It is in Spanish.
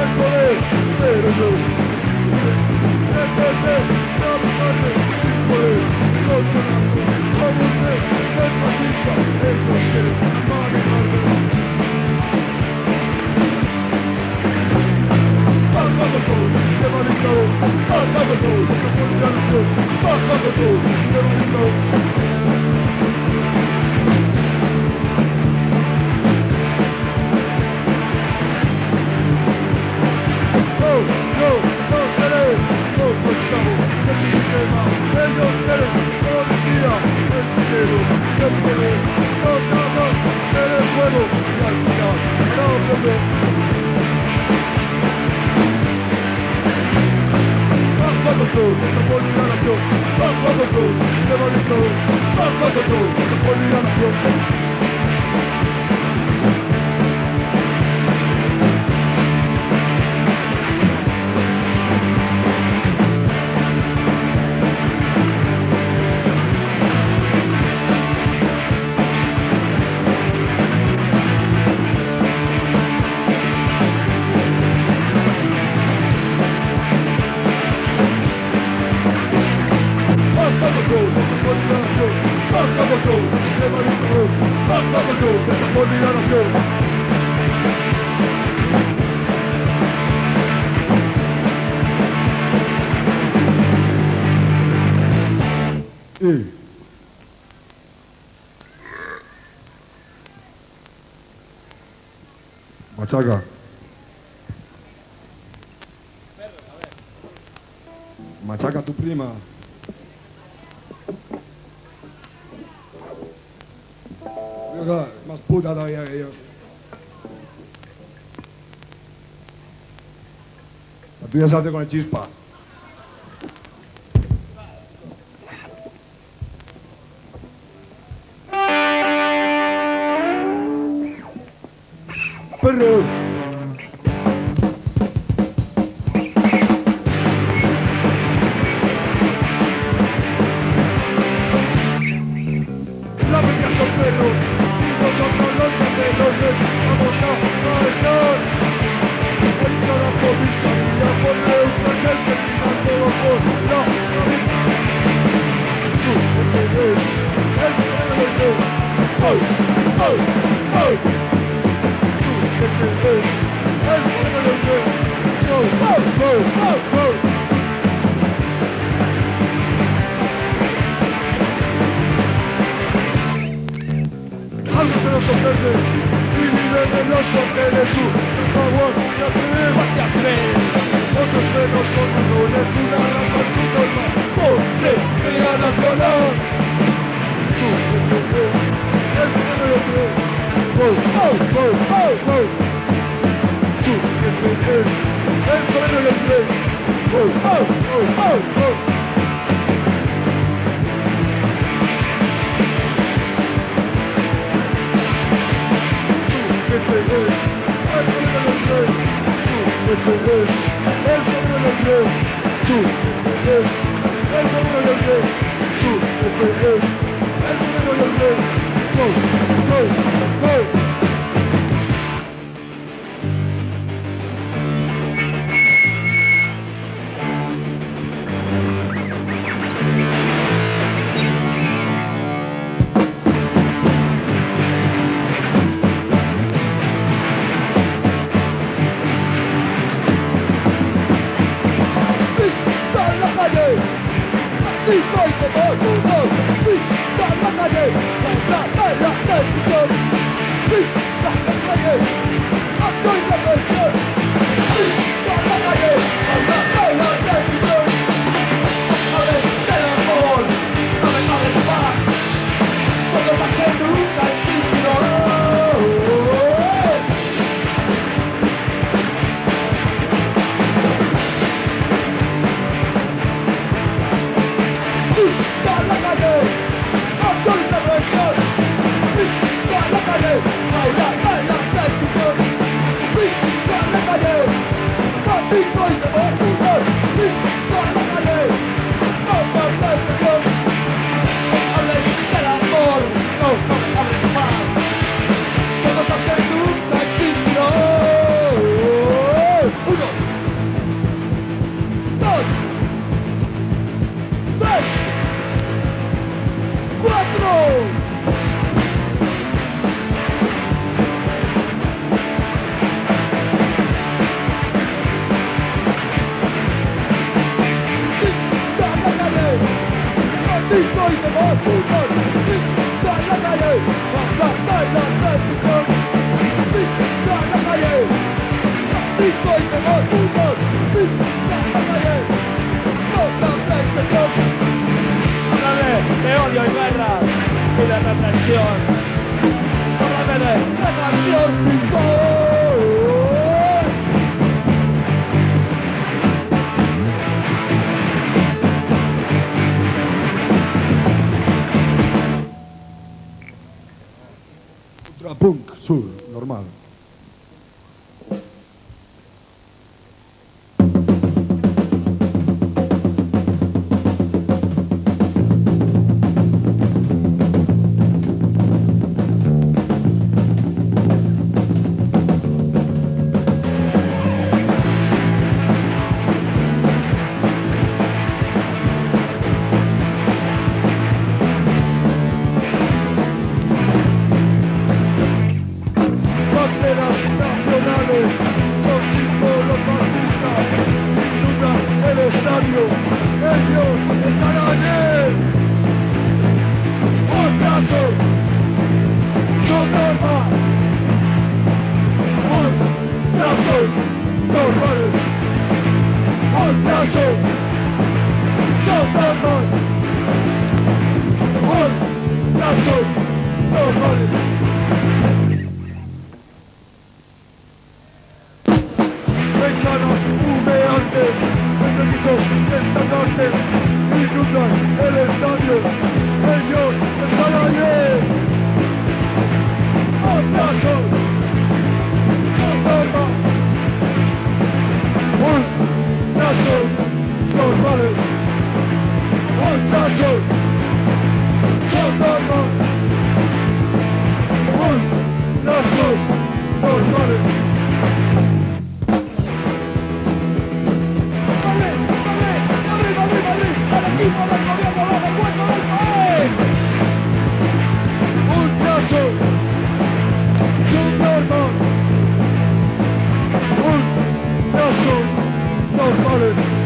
el poder, pero yo. Defender la mujer, el poder, los soldados, como usted, el fascista, el cualquier, manejarme. Bajando todo, sistema dictador, bajando todo, metropolitanación, bajando todo, sistema dictador. No queremos, no estamos en su sistema. Ellos quieren policía, el dinero, el poder. Nosotros en el juego y al final la opresión. Bajando todo, metropolitanación, bajando todo, sistema dictador, bajando todo, metropolitanación. Machaca. Machaca a tu prima. Es más puta todavía que yo. La tuya se hace con el chispa. Perros. La media son perros y nosotros los gemelos les vamos a bailar. En cada comisaría por neutra que termina todo por la cabeza. Tú me ves, el que ¡ay! ¡ay! ¡ay! Tú me ves, el que ¡ay! ¡ay! ¡ay! ¡ay! Algunos son verdes y viven en los hoteles. Por favor, te atreves. Otros menos son marrones, una rama en su norma. ¡Ponte, pelea nacional! Tú me ves, el que me lo cree. ¡Oh, oh, oh, oh, oh! Tú me ves, el que me lo cree. ¡Oh, oh, oh, oh, oh! fútbol, pista en la calle, basta el Atlético, pista en la calle, Atlético y mejor fútbol, pista en la calle, contra PlayStation. Háblame de odio y guerra y de represión. Háblame de represión, fútbol. Punk Sur, normal. Con símbolos fascistas inundan el estadio, ellos estarán en un brazo, son normas, un brazo, normales, un brazo, son normas, un brazo, normales. Mexicanos humeantes, enemitos estandartes, inundan el estadio, ellos están allí. ¡Abrazos! ¡Son normas! ¡Un brazo! ¡Normales! ¡Un brazo! ¡Son normas! ¡Un brazo! ¡Normales! Un brazo, son normas, un brazo, normales.